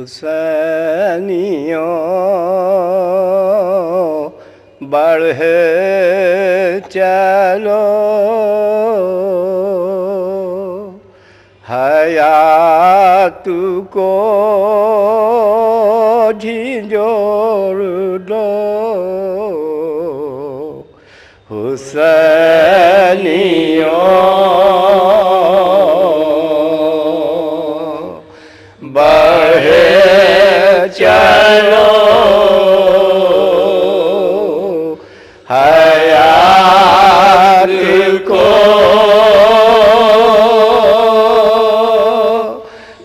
हुसैनियों बढ़े चलो हयात को झिंझोर दो हुसैनियों बढ़े चलो हयात को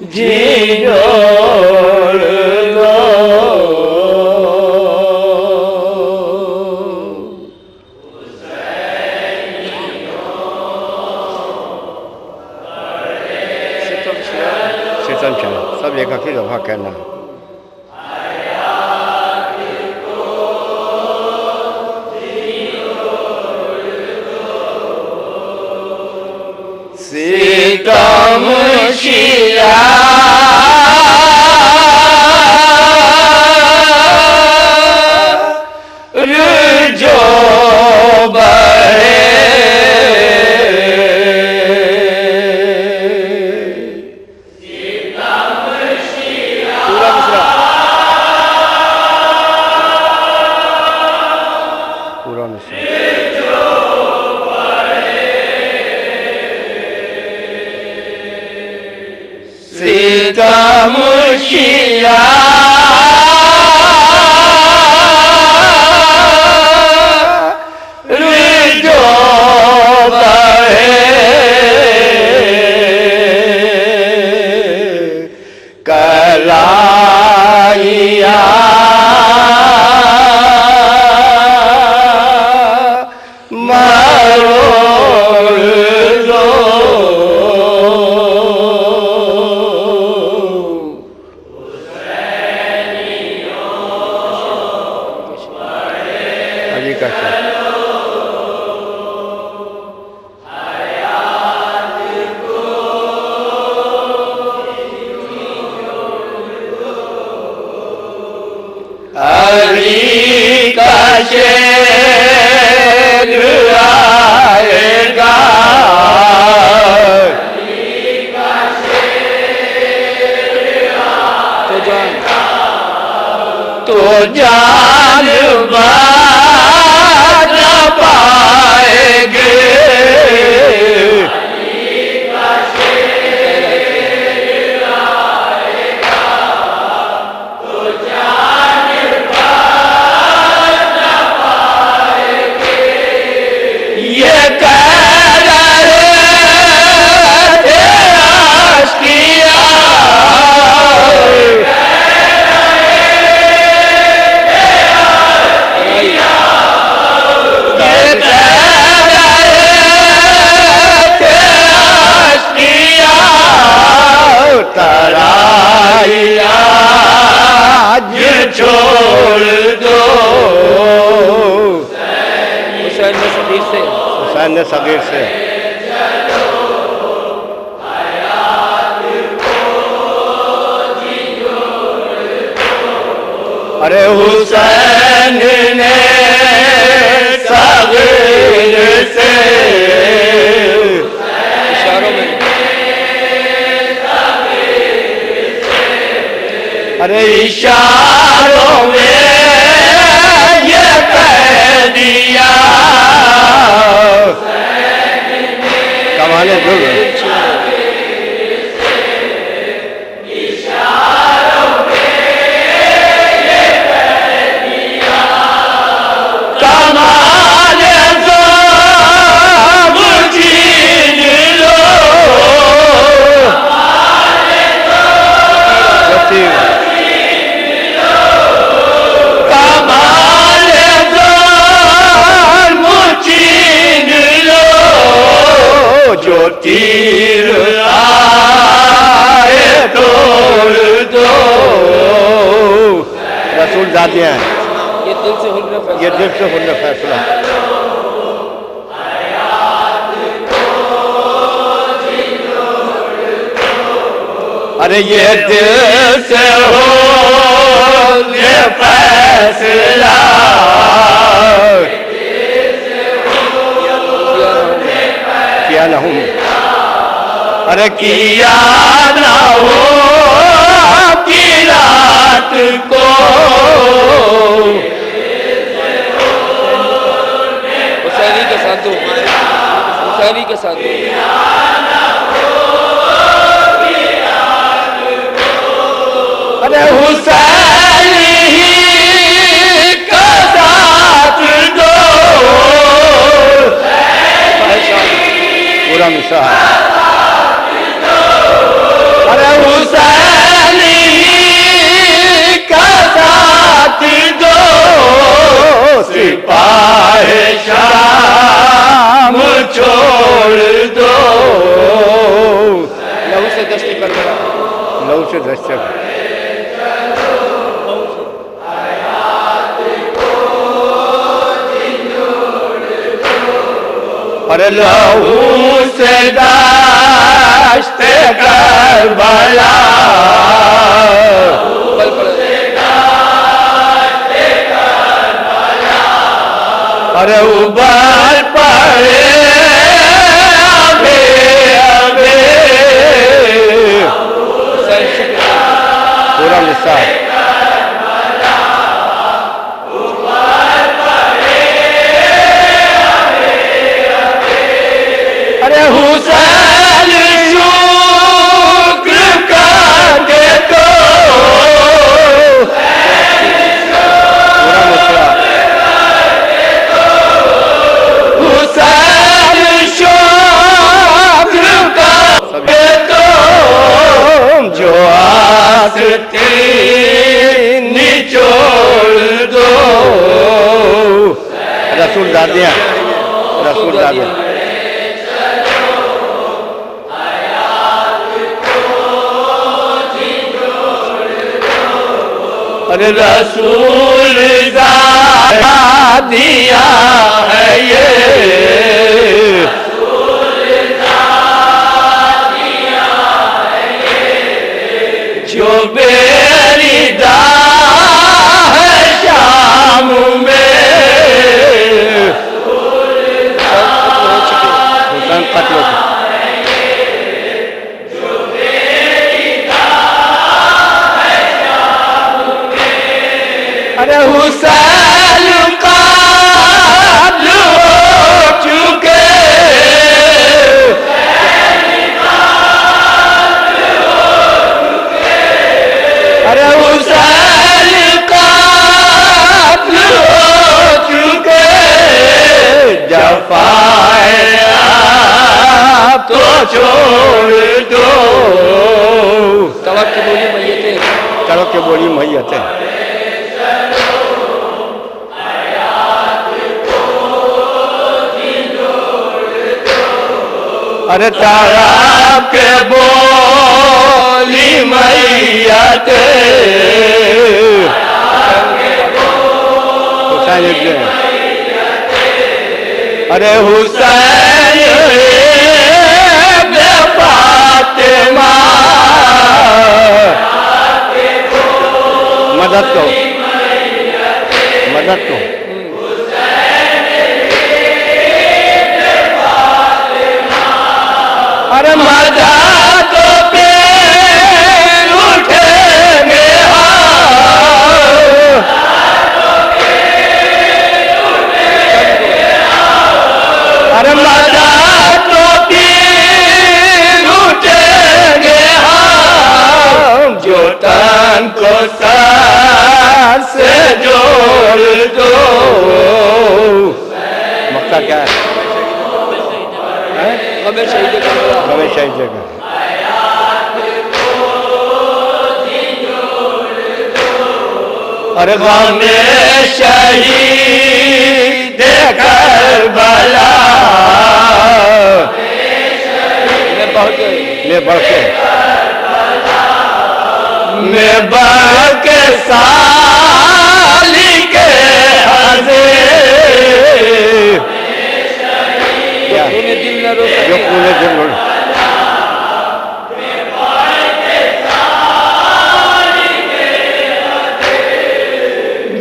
झिंझोर दो सब एक ही दफा कहना सितम शिया जो बढ़े सितम शिया जो बढ़े कलाइया मरोड़ दो अली का शेर आएगा तो जान बाज पाएंगे तराइया छोड़ दो हुसैन सगीर से अरे हुसैन ने सगीर से इशारों में अरे इशारों में ये कह दिया कमाने जो जो तीर आए तोड़ दो रसूल जाते हैं ये दिल से होने फैसला अरे ये दिल से हो फैसला किया ना हूँ, अरे किया ना हो की रात को हुसैनी के साथ दो, हुसैनी के साथ दो। अरे हुसैन ही का साथ दो, पूरा मिसा अरे हुसैन ही का साथ दो, सिपाही शाम छोड़ दो। लहू से दस्ती कर दो, लहू से दस्ती। अरे लहू से दाश्ते करबला, अरे उबल पड़े अबे अबे, पूरा मिसा अरे हुसैन शुक्र करके तो, पूरा मिसा हुसैन शुक्र करके तो, जो आस्तीन निचोड़ दो। रसूल दादिया, रसूल दादिया। अरे रसूल दिया है ये, जो बेरी दा है शाम में, हुसैन कत्ल हो चुके। अरे हुसैन काल हो चुके, अरे हुसैन काल हो चुके, जफाए आप तो छोड़ दो। तड़प के बोली मैयते, तड़प के बोली मैयते। अरे ताराब के बोली मैयते, हुसैन इब्ने, अरे हुसैन इब्ने फातिमा, मदद करो, मदद करो। अरे मजा तो पे उठेंगे अरे मजा तो पीर उठेंगे हम, जो तन को सर से जोड़ दो। मक्का क्या है? हमें शहीद करबला, हमें शहीद जगह। अरे गमे शहीद करबला, ले बढ़ के मैं बढ़ के साली के हज़े, क्या जो पूरे दिन रो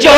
जो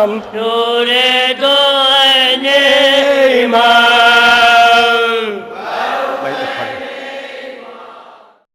सलाम नूरे दो ऐने